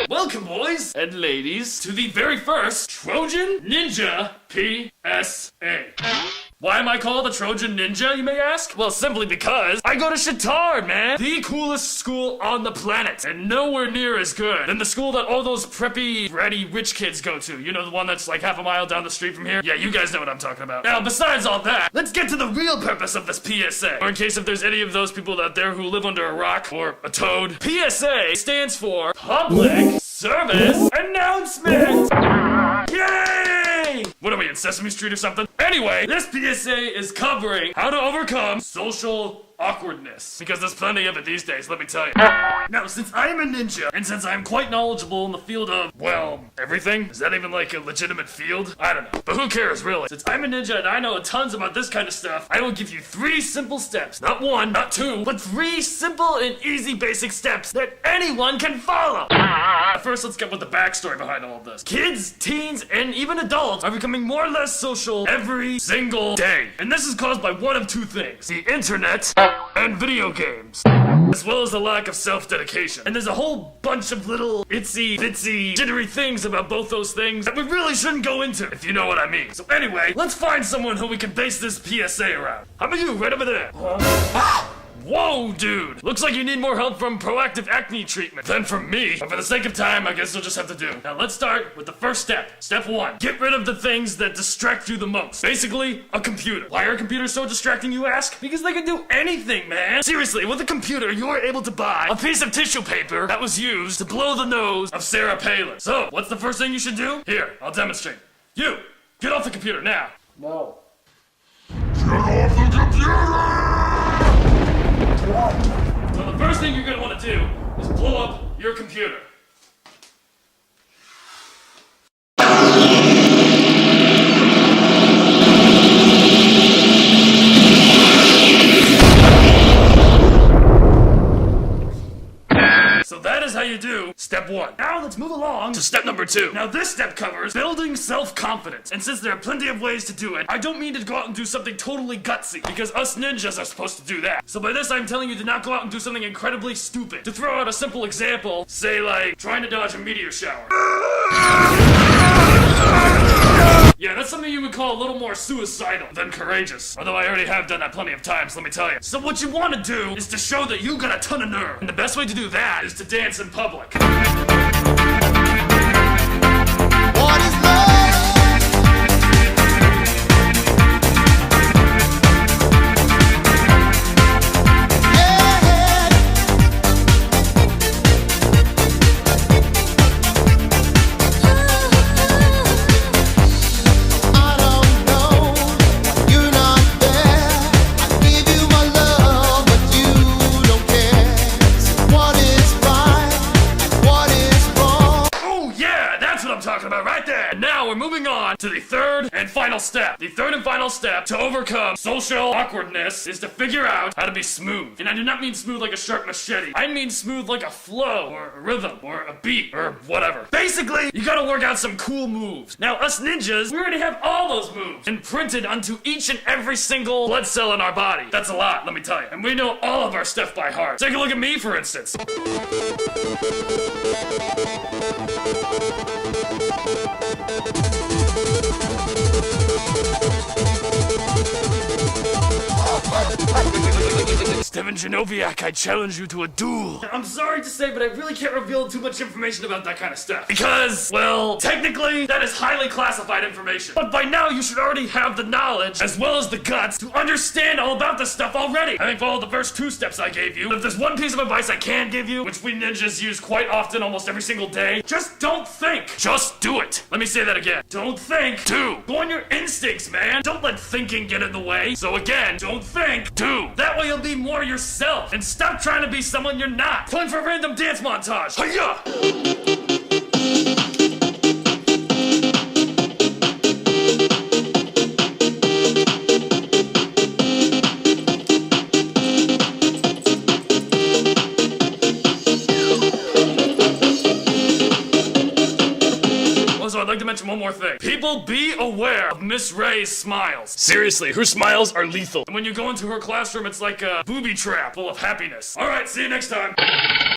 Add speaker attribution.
Speaker 1: Welcome, boys and ladies, to the very first Trojan Ninja P.S.A. Why am I called a Trojan Ninja, you may ask? Well, simply because I go to Shatard, man! The coolest school on the planet, and nowhere near as good than the school that all those preppy, bratty rich kids go to. You know, the one that's like half a mile down the street from here? Yeah, you guys know what I'm talking about. Now, besides all that, let's get to the real purpose of this PSA. Or in case if there's any of those people out there who live under a rock or a toad, PSA stands for Public Service Announcement! Yay! What are we, in Sesame Street or something? Anyway, this PSA is covering how to overcome social awkwardness. Because there's plenty of it these days, let me tell you. Now, since I am a ninja, and since I am quite knowledgeable in the field of, well, everything? Is that even like a legitimate field? I don't know. But who cares, really? Since I'm a ninja and I know tons about this kind of stuff, I will give you 3 simple steps. Not 1, not 2, but 3 simple and easy basic steps that anyone can follow. First, let's get with the backstory behind all of this. Kids, teens, and even adults are becoming more or less social every single day. And this is caused by one of 2 things. The internet and video games, as well as the lack of self-dedication. And there's a whole bunch of little itsy bitsy jittery things about both those things that we really shouldn't go into, if you know what I mean. So anyway, let's find someone who we can base this PSA around. How about you, right over there? Whoa, dude! Looks like you need more help from proactive acne treatment than from me. But for the sake of time, I guess you'll just have to do. Now let's start with the first step. Step 1. Get rid of the things that distract you the most. Basically, a computer. Why are computers so distracting, you ask? Because they can do anything, man! Seriously, with a computer, you were able to buy a piece of tissue paper that was used to blow the nose of Sarah Palin. So, what's the first thing you should do? Here, I'll demonstrate. You! Get off the computer, now!
Speaker 2: No.
Speaker 3: Get off the computer!
Speaker 1: So the first thing you're gonna want to do is blow up your computer. So that is how you do step 1. Now let's move along to step number 2. Now this step covers building self-confidence. And since there are plenty of ways to do it, I don't mean to go out and do something totally gutsy, because us ninjas are supposed to do that. So by this I'm telling you to not go out and do something incredibly stupid. To throw out a simple example, say like trying to dodge a meteor shower. Yeah, that's something you would call a little more suicidal than courageous. Although I already have done that plenty of times, let me tell you. So what you want to do is to show that you got a ton of nerve. And the best way to do that is to dance in public.
Speaker 3: What is love?
Speaker 1: We're moving on to the third and final step. The third and final step to overcome social awkwardness is to figure out how to be smooth. And I do not mean smooth like a sharp machete. I mean smooth like a flow, or a rhythm, or a beat, or whatever. Basically, you gotta work out some cool moves. Now, us ninjas, we already have all those moves imprinted onto each and every single blood cell in our body. That's a lot, let me tell you. And we know all of our stuff by heart. Take a look at me, for instance. Steven Genoviak, I challenge you to a duel. I'm sorry to say, but I really can't reveal too much information about that kind of stuff. Because, well, technically, that is highly classified information. But by now, you should already have the knowledge, as well as the guts, to understand all about this stuff already. Having followed the first 2 steps I gave you, if there's one piece of advice I can give you, which we ninjas use quite often, almost every single day, just don't think. Just do it. Let me say that again. Don't think. Do. Go on your instincts, man. Don't let thinking get in the way. So again, don't think. Do. That way you'll be more yourself, and stop trying to be someone you're not. Time for a random dance montage. Hiya! Also, I'd like to mention one more thing. People, be aware of Miss Ray's smiles. Seriously, her smiles are lethal. And when you go into her classroom, it's like a booby trap full of happiness. Alright, see you next time.